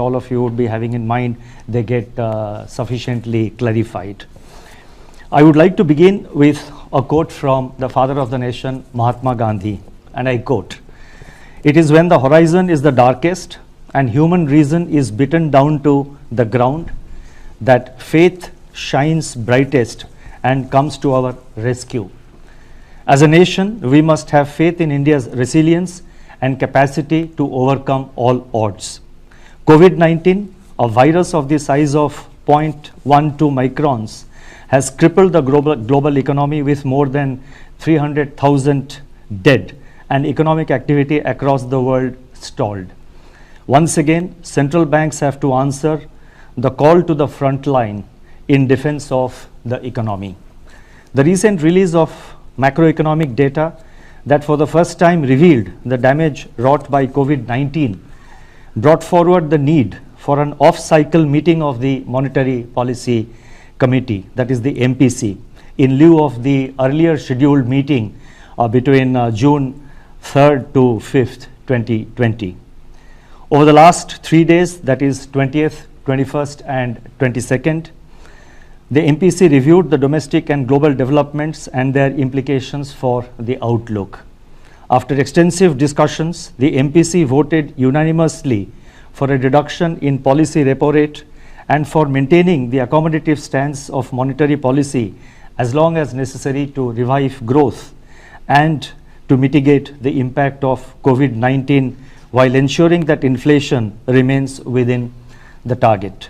all of you would be having in mind, they get sufficiently clarified. I would like to begin with a quote from the father of the nation, Mahatma Gandhi, and I quote, "It is when the horizon is the darkest and human reason is beaten down to the ground that faith shines brightest and comes to our rescue. As a nation, we must have faith in India's resilience and capacity to overcome all odds. COVID-19, a virus of the size of 0.12 microns, has crippled the global economy with more than 300,000 dead and economic activity across the world stalled. Once again, central banks have to answer the call to the front line in defense of the economy. The recent release of macroeconomic data that for the first time revealed the damage wrought by COVID-19 brought forward the need for an off-cycle meeting of the Monetary Policy Committee, that is the MPC, in lieu of the earlier scheduled meeting between June 3rd to 5th, 2020. Over the last 3 days, that is 20th, 21st and 22nd, the MPC reviewed the domestic and global developments and their implications for the outlook. After extensive discussions, the MPC voted unanimously for a reduction in policy repo rate and for maintaining the accommodative stance of monetary policy as long as necessary to revive growth and to mitigate the impact of COVID-19 while ensuring that inflation remains within the target.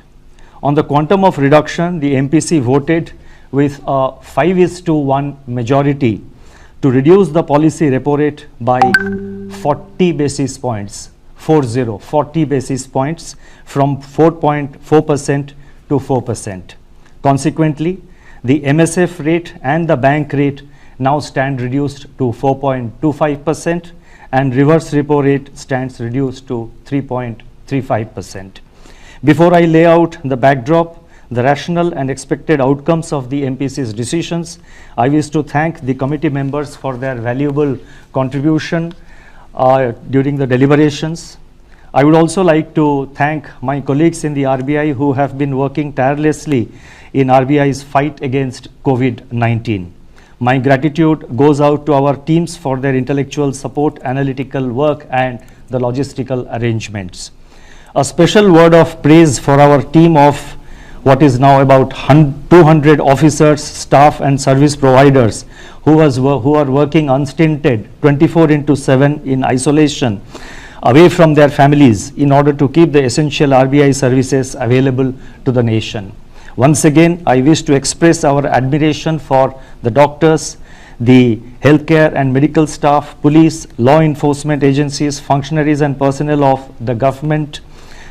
On the quantum of reduction, the MPC voted with a 5:1 majority to reduce the policy repo rate by 40 basis points, 40 basis points from 4.4% to 4%. Consequently, the MSF rate and the bank rate now stand reduced to 4.25% and reverse repo rate stands reduced to 3.35%. Before I lay out the backdrop, the rational and expected outcomes of the MPC's decisions, I wish to thank the committee members for their valuable contribution during the deliberations. I would also like to thank my colleagues in the RBI who have been working tirelessly in RBI's fight against COVID-19. My gratitude goes out to our teams for their intellectual support, analytical work, and the logistical arrangements. A special word of praise for our team of what is now about 200 officers, staff, and service providers who are working unstinted 24/7 in isolation away from their families in order to keep the essential RBI services available to the nation. Once again, I wish to express our admiration for the doctors, the healthcare and medical staff, police, law enforcement agencies, functionaries and personnel of the government,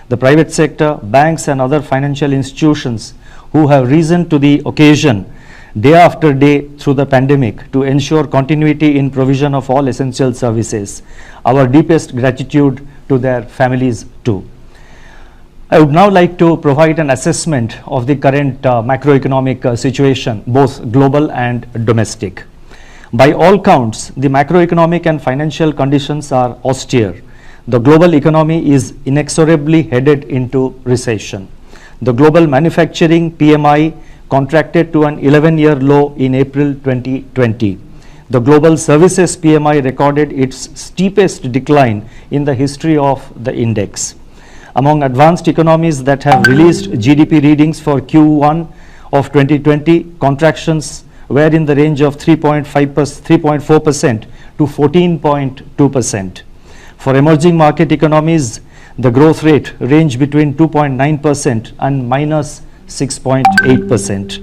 the private sector, banks and other financial institutions who have risen to the occasion day after day through the pandemic to ensure continuity in provision of all essential services. Our deepest gratitude to their families too. I would now like to provide an assessment of the current macroeconomic situation, both global and domestic. By all counts, the macroeconomic and financial conditions are austere. The global economy is inexorably headed into recession. The global manufacturing PMI contracted to an 11-year low in April 2020. The global services PMI recorded its steepest decline in the history of the index. Among advanced economies that have released GDP readings for Q1 of 2020, contractions were in the range of 3.4% to 14.2%. For emerging market economies, the growth rate ranged between 2.9% and minus 6.8%.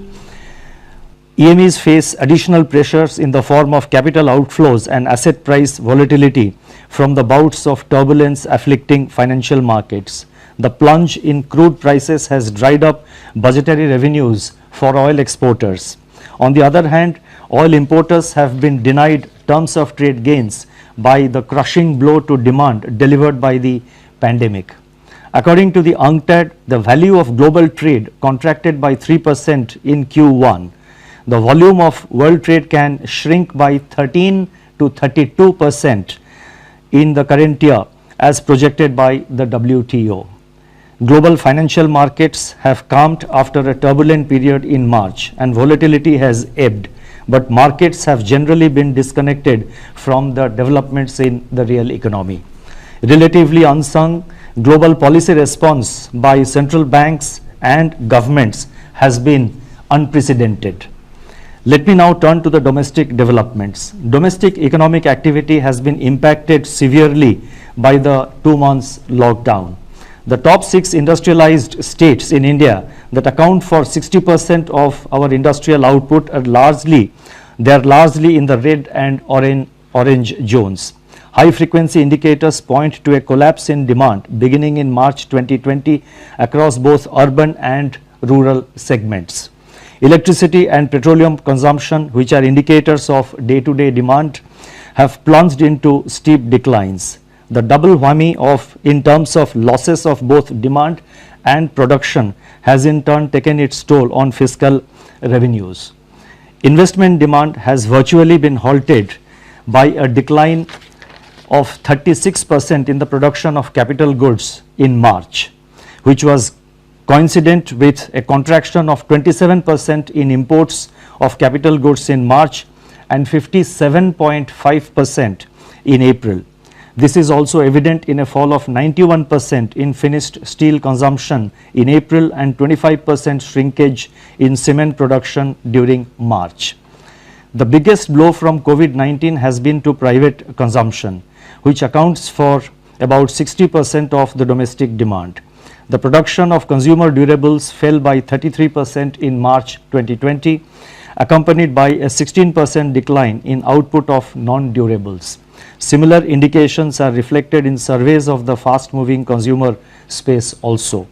EMEs face additional pressures in the form of capital outflows and asset price volatility from the bouts of turbulence afflicting financial markets. The plunge in crude prices has dried up budgetary revenues for oil exporters. On the other hand, oil importers have been denied terms of trade gains by the crushing blow to demand delivered by the pandemic. According to the UNCTAD, the value of global trade contracted by 3% in Q1. The volume of world trade can shrink by 13 to 32% in the current year as projected by the WTO. Global financial markets have calmed after a turbulent period in March and volatility has ebbed, but markets have generally been disconnected from the developments in the real economy. Relatively unsung, global policy response by central banks and governments has been unprecedented. Let me now turn to the domestic developments. Domestic economic activity has been impacted severely by the 2 months lockdown. The top 6 industrialized states in India that account for 60% of our industrial output are largely in the red and orange zones. High frequency indicators point to a collapse in demand beginning in March 2020 across both urban and rural segments. Electricity and petroleum consumption, which are indicators of day-to-day demand, have plunged into steep declines. The double whammy in terms of losses of both demand and production has in turn taken its toll on fiscal revenues. Investment demand has virtually been halted by a decline of 36% in the production of capital goods in March, which was coincident with a contraction of 27% in imports of capital goods in March and 57.5% in April. This is also evident in a fall of 91% in finished steel consumption in April and 25% shrinkage in cement production during March. The biggest blow from COVID-19 has been to private consumption, which accounts for about 60% of the domestic demand. The production of consumer durables fell by 33% in March 2020, accompanied by a 16% decline in output of non-durables. Similar indications are reflected in surveys of the fast-moving consumer space also.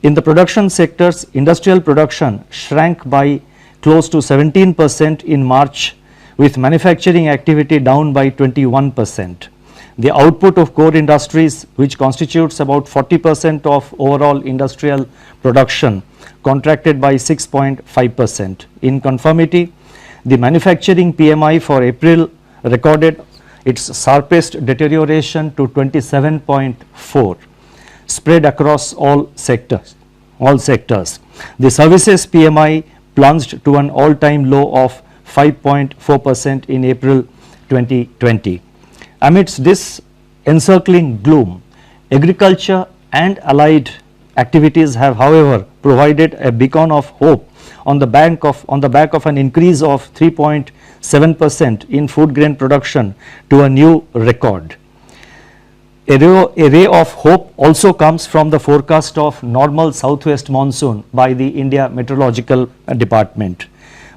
In the production sectors, industrial production shrank by close to 17% in March, with manufacturing activity down by 21%. The output of core industries, which constitutes about 40% of overall industrial production, contracted by 6.5%. In conformity, the manufacturing PMI for April recorded its sharpest deterioration to 27.4, spread across all sectors. The services PMI plunged to an all-time low of 5.4% in April 2020. Amidst this encircling gloom, agriculture and allied activities have, however, provided a beacon of hope on the back of an increase of 3.7% in food grain production to a new record. A ray of hope also comes from the forecast of normal southwest monsoon by the India Meteorological Department.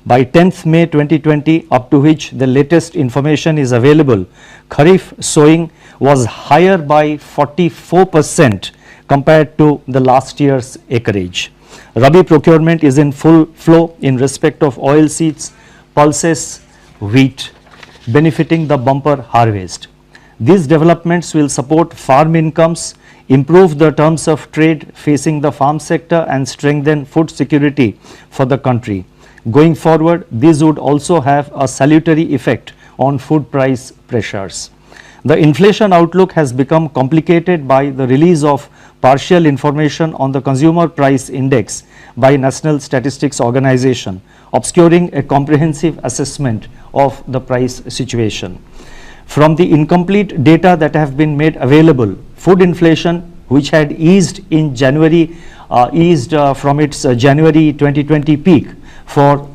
By 10th May 2020, up to which the latest information is available, Kharif sowing was higher by 44% compared to the last year's acreage. Rabi procurement is in full flow in respect of oilseeds, pulses, wheat, benefiting the bumper harvest. These developments will support farm incomes, improve the terms of trade facing the farm sector and strengthen food security for the country. Going forward, these would also have a salutary effect on food price pressures. The inflation outlook has become complicated by the release of partial information on the Consumer Price Index by National Statistics Organization, obscuring a comprehensive assessment of the price situation. From the incomplete data that have been made available, food inflation, which had eased in January, from its January 2020 peak for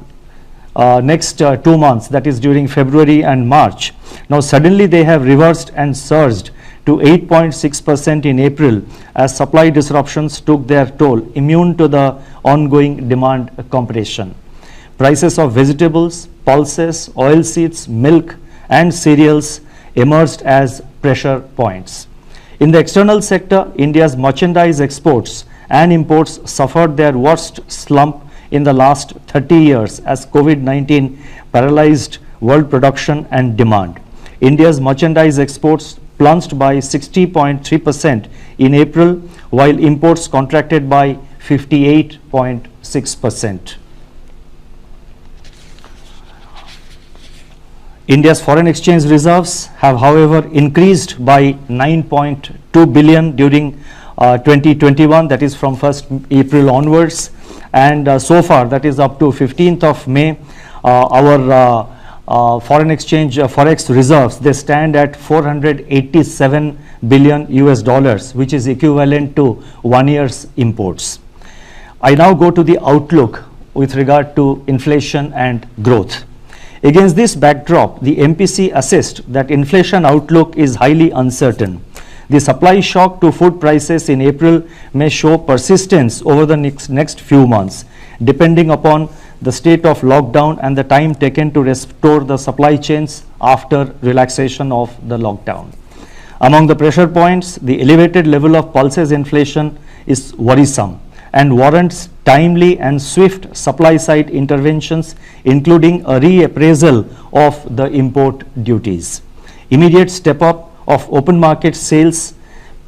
next 2 months, that is during February and March. Now suddenly they have reversed and surged to 8.6% in April as supply disruptions took their toll, immune to the ongoing demand compression. Prices of vegetables, pulses, oilseeds, milk and cereals emerged as pressure points. In the external sector, India's merchandise exports and imports suffered their worst slump in the last 30 years as COVID-19 paralyzed world production and demand. India's merchandise exports plunged by 60.3% in April, while imports contracted by 58.6%. India's foreign exchange reserves have, however, increased by 9.2 billion during 2021, that is from 1st April onwards, and so far, that is up to 15th of May, our foreign exchange forex reserves, they stand at 487 billion US dollars, which is equivalent to 1 year's imports. I now go to the outlook with regard to inflation and growth. Against this backdrop, the MPC assessed that inflation outlook is highly uncertain. The supply shock to food prices in April may show persistence over the next few months, depending upon the state of lockdown and the time taken to restore the supply chains after relaxation of the lockdown. Among the pressure points, the elevated level of pulses inflation is worrisome and warrants timely and swift supply side interventions, including a reappraisal of the import duties. Immediate step up of open market sales,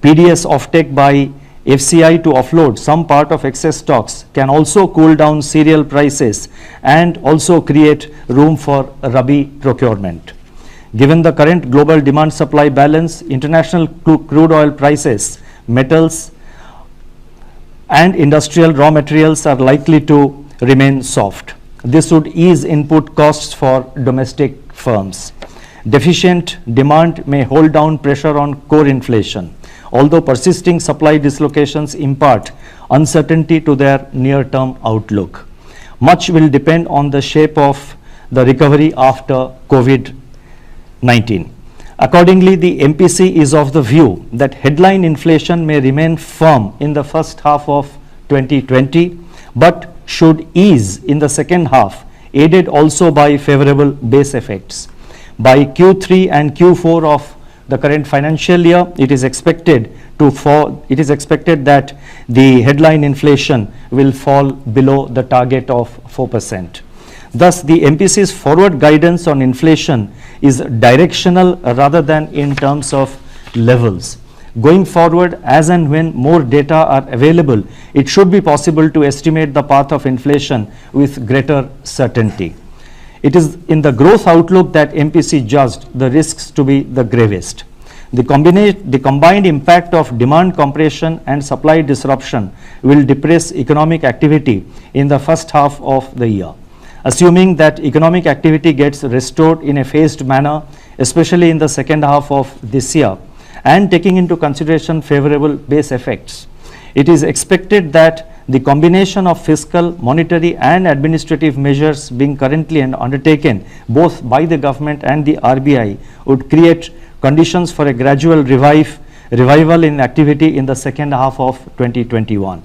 PDS offtake by FCI to offload some part of excess stocks can also cool down cereal prices and also create room for Rabi procurement. Given the current global demand supply balance, international crude oil prices, metals and industrial raw materials are likely to remain soft. This would ease input costs for domestic firms. Deficient demand may hold down pressure on core inflation, although persisting supply dislocations impart uncertainty to their near-term outlook. Much will depend on the shape of the recovery after COVID-19. Accordingly, the MPC is of the view that headline inflation may remain firm in the first half of 2020, but should ease in the second half, aided also by favorable base effects. By Q3 and Q4 of the current financial year, it is expected that the headline inflation will fall below the target of 4%. Thus, the MPC's forward guidance on inflation is directional rather than in terms of levels. Going forward, as and when more data are available, it should be possible to estimate the path of inflation with greater certainty. It is in the growth outlook that MPC judged the risks to be the gravest. The combined impact of demand compression and supply disruption will depress economic activity in the first half of the year. Assuming that economic activity gets restored in a phased manner, especially in the second half of this year, and taking into consideration favorable base effects, it is expected that the combination of fiscal, monetary and administrative measures being currently undertaken both by the government and the RBI would create conditions for a gradual revival in activity in the second half of 2021.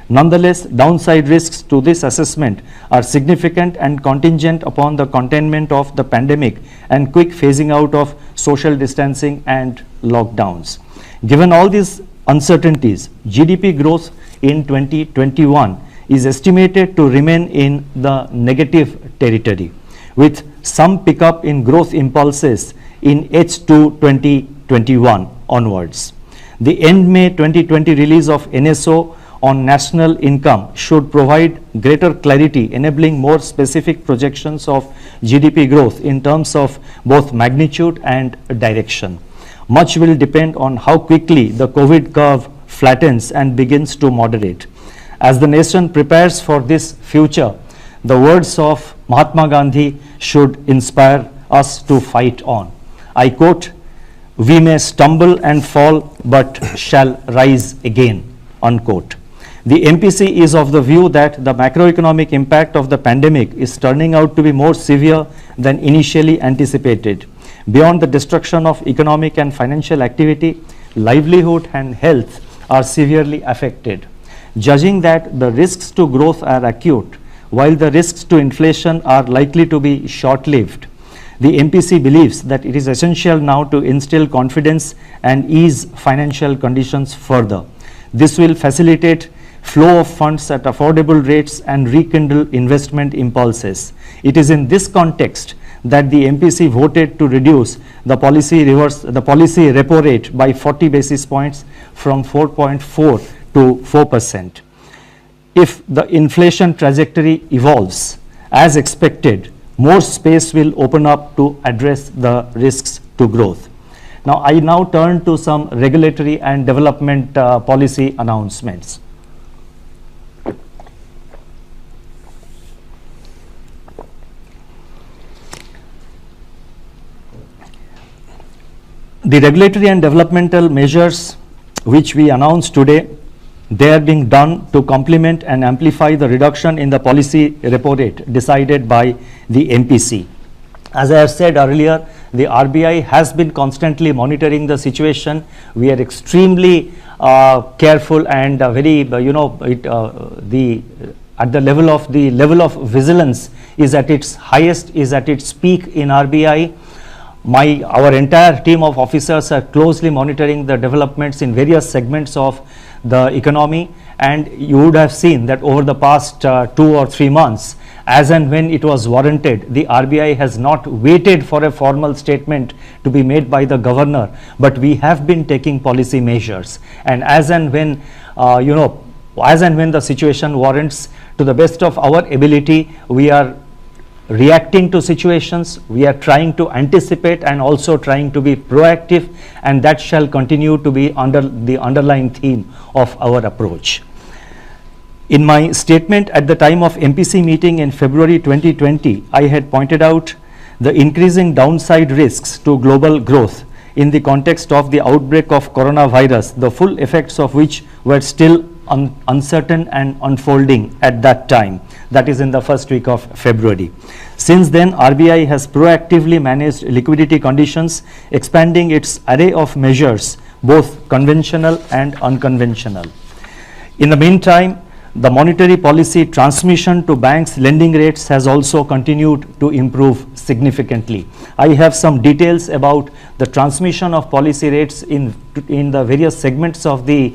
Nonetheless, downside risks to this assessment are significant and contingent upon the containment of the pandemic and quick phasing out of social distancing and lockdowns. Given all these uncertainties, GDP growth in 2021 is estimated to remain in the negative territory, with some pickup in growth impulses in H2 2021 onwards. The end May 2020 release of NSO on national income should provide greater clarity, enabling more specific projections of GDP growth in terms of both magnitude and direction. Much will depend on how quickly the COVID curve flattens and begins to moderate. As the nation prepares for this future, the words of Mahatma Gandhi should inspire us to fight on. I quote, "We may stumble and fall, but shall rise again," unquote. The MPC is of the view that the macroeconomic impact of the pandemic is turning out to be more severe than initially anticipated. Beyond the destruction of economic and financial activity, livelihood and health are severely affected. Judging that the risks to growth are acute, while the risks to inflation are likely to be short-lived, the MPC believes that it is essential now to instill confidence and ease financial conditions further. This will facilitate flow of funds at affordable rates and rekindle investment impulses. It is in this context that the MPC voted to reduce the policy repo rate by 40 basis points from 4.4 to 4%. If the inflation trajectory evolves as expected, more space will open up to address the risks to growth. Now, I now turn to some regulatory and development policy announcements. The regulatory and developmental measures which we announced today, they are being done to complement and amplify the reduction in the policy repo rate decided by the MPC. As I have said earlier, the RBI has been constantly monitoring the situation. We are extremely careful and very, at the level of vigilance is at its highest, is at its peak in RBI. Our entire team of officers are closely monitoring the developments in various segments of the economy, and you would have seen that over the past 2 or 3 months, as and when it was warranted, the RBI has not waited for a formal statement to be made by the governor, but we have been taking policy measures, and as and when the situation warrants, to the best of our ability, we are reacting to situations, we are trying to anticipate and also trying to be proactive, and that shall continue to be under the underlying theme of our approach. In my statement at the time of MPC meeting in February 2020, I had pointed out the increasing downside risks to global growth in the context of the outbreak of coronavirus, the full effects of which were still uncertain and unfolding at that time, that is in the first week of February. Since then, RBI has proactively managed liquidity conditions, expanding its array of measures, both conventional and unconventional. In the meantime, the monetary policy transmission to banks' lending rates has also continued to improve significantly. I have some details about the transmission of policy rates in the various segments of the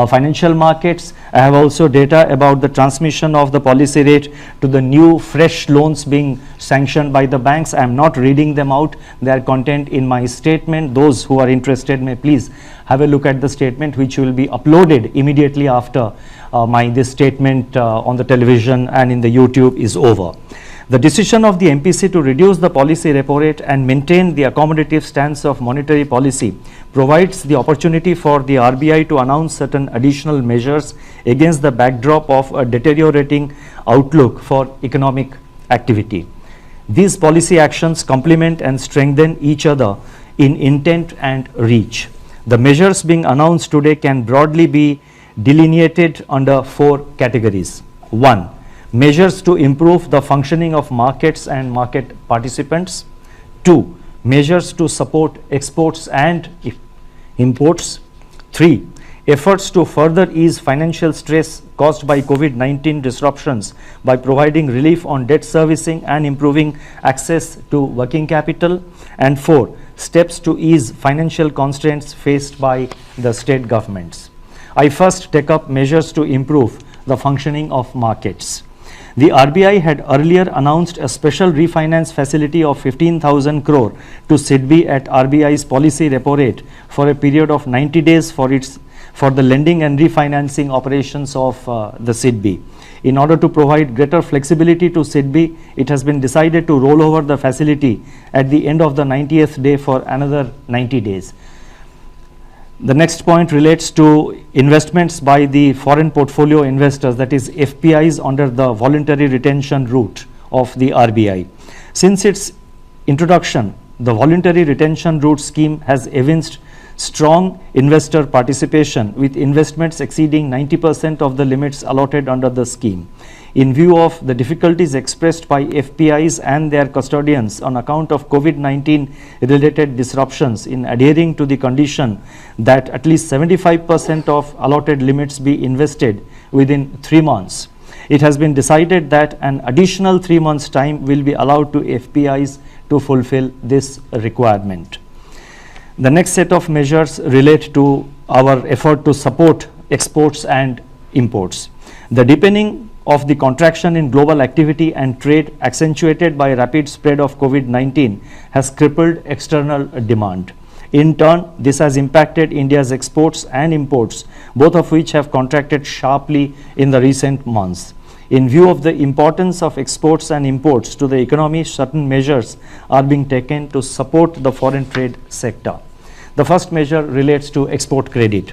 financial markets. I have also data about the transmission of the policy rate to the new fresh loans being sanctioned by the banks. I am not reading them out. They are contained in my statement. Those who are interested may please have a look at the statement, which will be uploaded immediately after this statement on the television and in the YouTube is over. The decision of the MPC to reduce the policy repo rate and maintain the accommodative stance of monetary policy provides the opportunity for the RBI to announce certain additional measures against the backdrop of a deteriorating outlook for economic activity. These policy actions complement and strengthen each other in intent and reach. The measures being announced today can broadly be delineated under 4 categories. 1. Measures to improve the functioning of markets and market participants. 2. Measures to support exports and imports. 3. Efforts to further ease financial stress caused by COVID-19 disruptions by providing relief on debt servicing and improving access to working capital. And 4. Steps to ease financial constraints faced by the state governments. I first take up measures to improve the functioning of markets. The RBI had earlier announced a special refinance facility of 15,000 crore to SIDBI at RBI's policy repo rate for a period of 90 days for the lending and refinancing operations of the SIDBI. In order to provide greater flexibility to SIDBI, it has been decided to roll over the facility at the end of the 90th day for another 90 days. The next point relates to investments by the foreign portfolio investors, that is FPIs, under the voluntary retention route of the RBI. Since its introduction, the voluntary retention route scheme has evinced strong investor participation, with investments exceeding 90% of the limits allotted under the scheme. In view of the difficulties expressed by FPIs and their custodians on account of COVID-19 related disruptions in adhering to the condition that at least 75% of allotted limits be invested within 3 months, it has been decided that an additional 3 months' time will be allowed to FPIs to fulfill this requirement. The next set of measures relate to our effort to support exports and imports. The deepening of the contraction in global activity and trade, accentuated by rapid spread of COVID-19, has crippled external demand. In turn, this has impacted India's exports and imports, both of which have contracted sharply in the recent months. In view of the importance of exports and imports to the economy, certain measures are being taken to support the foreign trade sector. The first measure relates to export credit.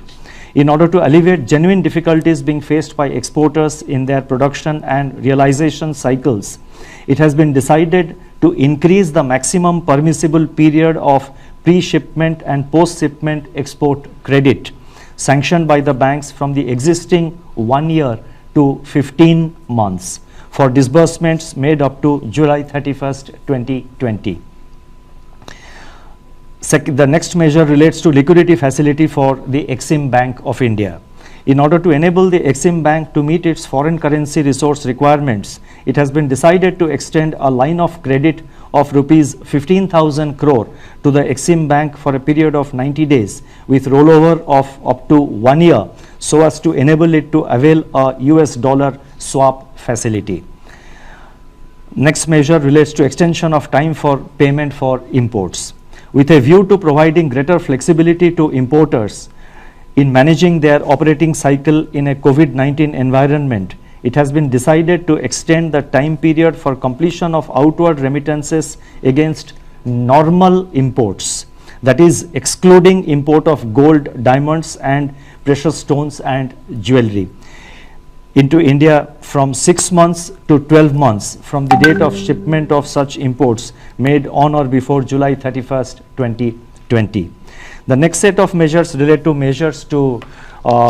In order to alleviate genuine difficulties being faced by exporters in their production and realization cycles, it has been decided to increase the maximum permissible period of pre-shipment and post-shipment export credit sanctioned by the banks from the existing 1 year to 15 months for disbursements made up to July 31st, 2020. The next measure relates to liquidity facility for the Exim Bank of India. In order to enable the Exim Bank to meet its foreign currency resource requirements, it has been decided to extend a line of credit of rupees 15,000 crore to the Exim Bank for a period of 90 days with rollover of up to 1 year so as to enable it to avail a US dollar swap facility. Next measure relates to extension of time for payment for imports. With a view to providing greater flexibility to importers in managing their operating cycle in a COVID-19 environment, it has been decided to extend the time period for completion of outward remittances against normal imports, that is excluding import of gold, diamonds and precious stones and jewelry, into India from 6 months to 12 months from the date of shipment of such imports made on or before July 31st, 2020. The next set of measures relate to measures to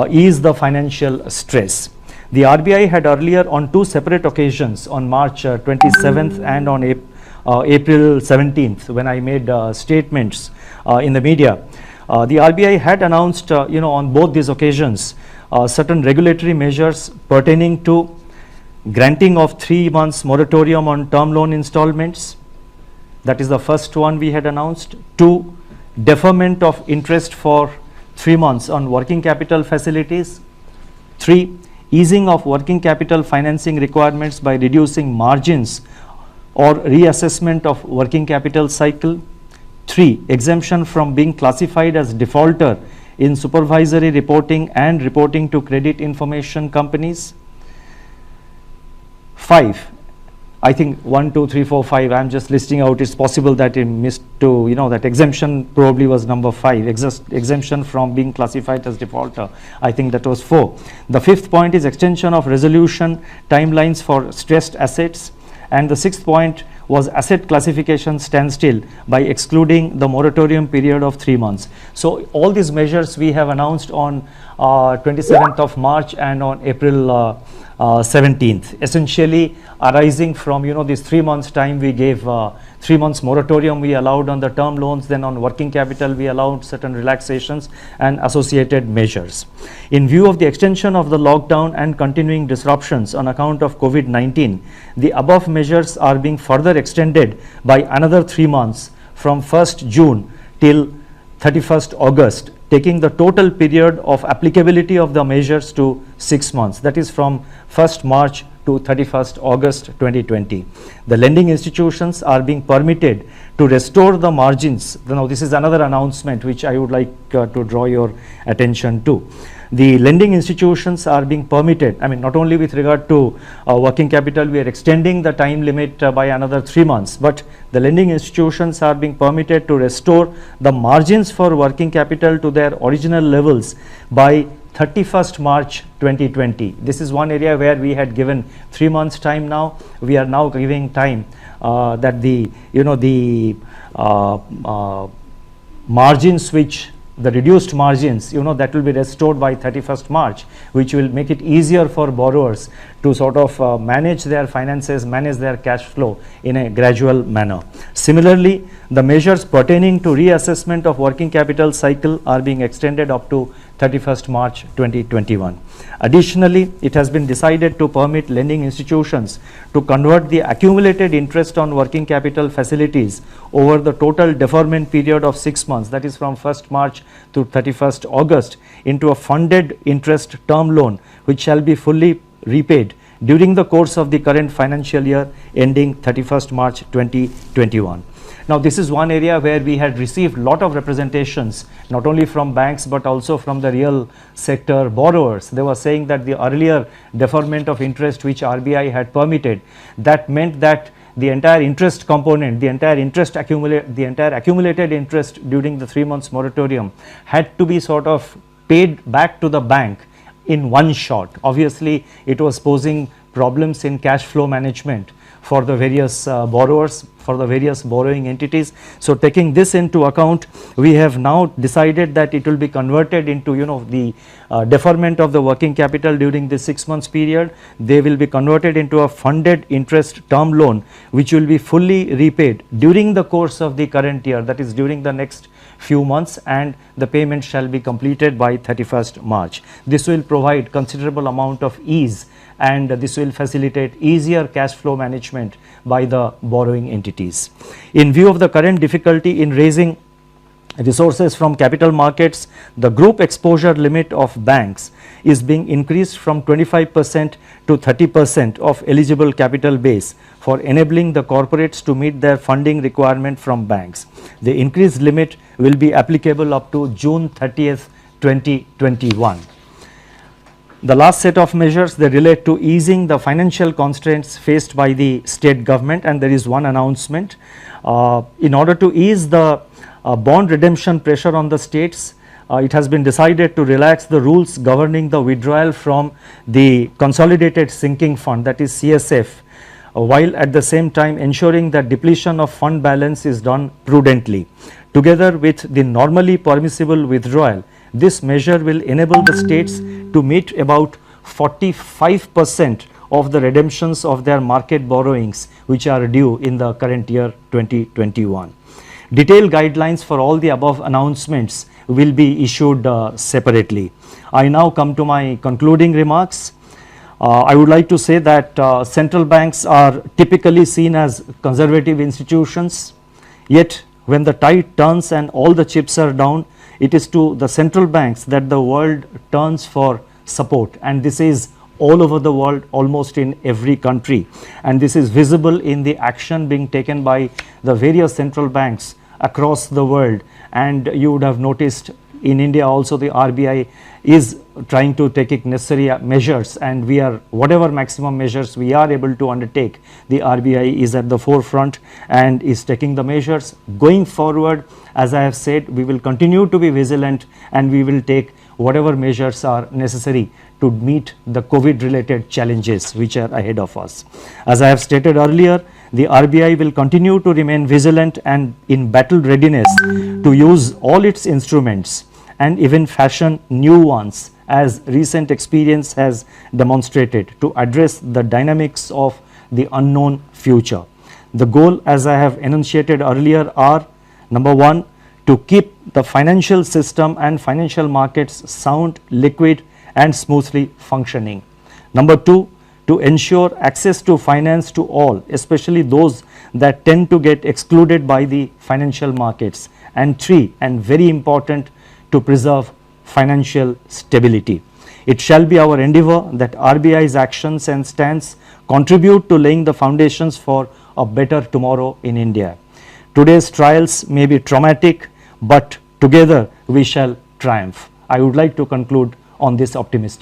ease the financial stress. The RBI had earlier on 2 separate occasions, on March 27th and on April 17th, when I made statements in the media. The RBI had announced, on both these occasions, certain regulatory measures pertaining to granting of 3 months moratorium on term loan installments. That is the first one we had announced. 2, deferment of interest for 3 months on working capital facilities. 3, easing of working capital financing requirements by reducing margins or reassessment of working capital cycle. 3, exemption from being classified as defaulter in supervisory reporting and reporting to credit information companies. 5, I think 1, 2, 3, 4, 5, I'm just listing out. It's possible that it missed to, that exemption probably was number 5, exemption from being classified as defaulter. I think that was 4. The 5th point is extension of resolution timelines for stressed assets. And the 6th point was asset classification standstill by excluding the moratorium period of 3 months. So all these measures we have announced on 27th of March and on April 17th, essentially arising from this 3 months time we gave, 3 months moratorium we allowed on the term loans, then on working capital we allowed certain relaxations and associated measures. In view of the extension of the lockdown and continuing disruptions on account of COVID-19, the above measures are being further extended by another 3 months from 1st June till 31st August, taking the total period of applicability of the measures to 6 months, that is from 1st March to 31st August 2020. The lending institutions are being permitted to restore the margins. Now this is another announcement which I would like to draw your attention to. The lending institutions are being permitted, not only with regard to working capital, we are extending the time limit by another 3 months, but the lending institutions are being permitted to restore the margins for working capital to their original levels by 31st March 2020. This is one area where we had given 3 months time. Now we are now giving time that the margins which the reduced margins, that will be restored by 31st March, which will make it easier for borrowers to sort of manage their finances, manage their cash flow in a gradual manner. Similarly, the measures pertaining to reassessment of working capital cycle are being extended up to 31st March 2021. Additionally, it has been decided to permit lending institutions to convert the accumulated interest on working capital facilities over the total deferment period of 6 months, that is from 1st March to 31st August, into a funded interest term loan which shall be fully repaid during the course of the current financial year ending 31st March 2021. Now this is one area where we had received lot of representations, not only from banks but also from the real sector borrowers. They were saying that the earlier deferment of interest which RBI had permitted, that meant that the entire interest component, the entire accumulated interest during the 3 months moratorium had to be sort of paid back to the bank in one shot. Obviously, it was posing problems in cash flow management for the various borrowers, for the various borrowing entities. So, taking this into account, we have now decided that it will be converted into the deferment of the working capital during this 6 months period. They will be converted into a funded interest term loan which will be fully repaid during the course of the current year, that is during the next few months, and the payment shall be completed by 31st March. This will provide considerable amount of ease, and this will facilitate easier cash flow management by the borrowing entities. In view of the current difficulty in raising resources from capital markets, the group exposure limit of banks is being increased from 25% to 30% of eligible capital base for enabling the corporates to meet their funding requirement from banks. The increased limit will be applicable up to June 30th, 2021. The last set of measures, they relate to easing the financial constraints faced by the state government, and there is one announcement. In order to ease the bond redemption pressure on the states, it has been decided to relax the rules governing the withdrawal from the Consolidated Sinking Fund, that is CSF, while at the same time ensuring that depletion of fund balance is done prudently. Together with the normally permissible withdrawal, this measure will enable the states to meet about 45% of the redemptions of their market borrowings which are due in the current year 2021. Detailed guidelines for all the above announcements will be issued separately. I now come to my concluding remarks. I would like to say that central banks are typically seen as conservative institutions, yet when the tide turns and all the chips are down, it is to the central banks that the world turns for support, and this is all over the world, almost in every country, and this is visible in the action being taken by the various central banks across the world. And you would have noticed in India also the RBI is trying to take necessary measures, and we are, whatever maximum measures we are able to undertake, the RBI is at the forefront and is taking the measures. Going forward, as I have said, we will continue to be vigilant, and we will take whatever measures are necessary to meet the COVID related challenges which are ahead of us. As I have stated earlier, the RBI will continue to remain vigilant and in battle readiness to use all its instruments and even fashion new ones, as recent experience has demonstrated, to address the dynamics of the unknown future. The goal, as I have enunciated earlier, are: number one, to keep the financial system and financial markets sound, liquid and smoothly functioning. Number two, to ensure access to finance to all, especially those that tend to get excluded by the financial markets. And three, and very important, to preserve financial stability. It shall be our endeavor that RBI's actions and stance contribute to laying the foundations for a better tomorrow in India. Today's trials may be traumatic, but together we shall triumph. I would like to conclude on this optimistic